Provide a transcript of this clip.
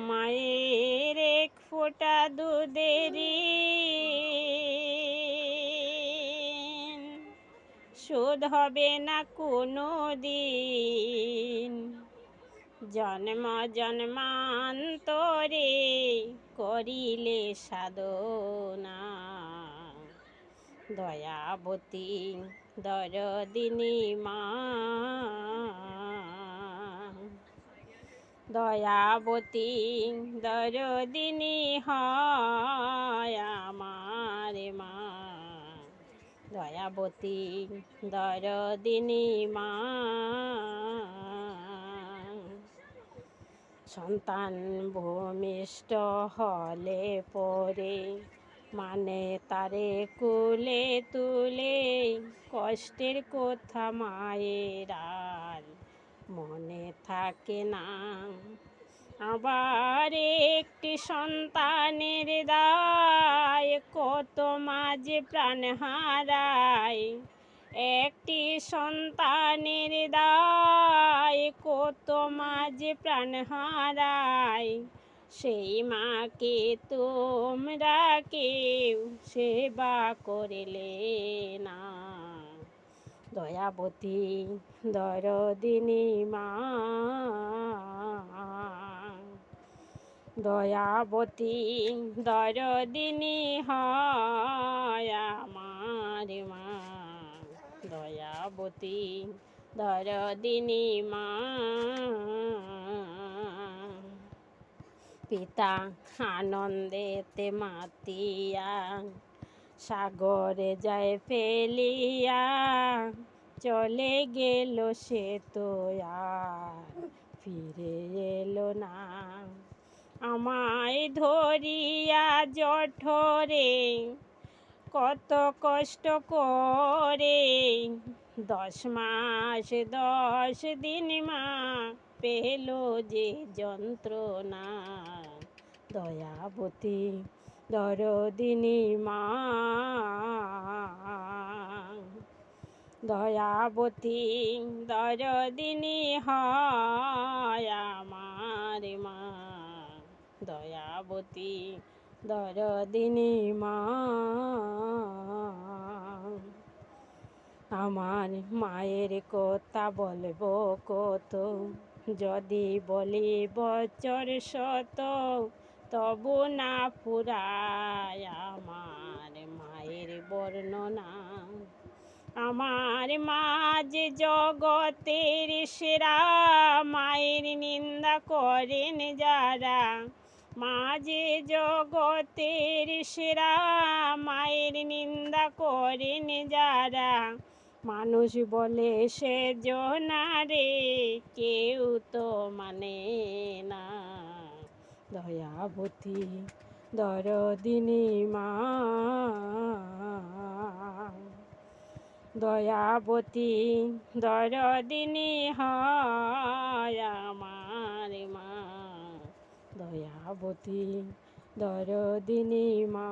মায়ের এক ফোঁটা দুধেরই শোধ হবে না কোনো দিন। জন্ম জন্মান্তরে করিলে সাধনা, দয়াবতী দরদিনী মা, দয়াবতী দরদিনী হয় আমার মা, দয়াবতী দরদিনী মা। সন্তান ভূমিষ্ঠ হলে পরে মানে তারে কুলে তুলে, কষ্টের কথা মায়ের আর মনে থাকে না। আবার একটি সন্তানের দায় কত মাঝে প্রাণ হারায়, একটি সন্তানের দায় কত মাঝে প্রাণ হারায়। সেই মাকে তোমরা কেউ সেবা করলে না, দয়াবতী দরদিনী মা, দয়াবতী দরদিনী হয় আমার মা, দয়াবতী দরদিনী মা। পিতা আনন্দেতে মাতিয়া সাগরে যায় ফেলিয়া, চলে গেল সে তো আর ফিরে এলো না। আমায় ধরিয়া জঠরে কত কষ্ট করে 10 মাস 10 দিন মা পেল যে যন্ত্রণা, দয়াবতী দরদিনী মা, দয়াবতী দরদিনী হয় আমার মা, দয়াবতী দরদিনী মা। আমার মায়ের কথা বলবো কত, যদি বলি বছর শত তবু না ফুরায় আমার মায়ের বর্ণনা। আমার মা যে জগতের সেরা, মায়ের নিন্দা করেন যারা, মা যে জগতের সেরা, মায়ের নিন্দা করেন যারা। মানুষ বলে সে জনারে কেউ তো মানে না, দয়াবতী দরদিনী মা, দয়াবতী দরদিনী হয় আমার মা, দয়াবতী দরদিনী মা।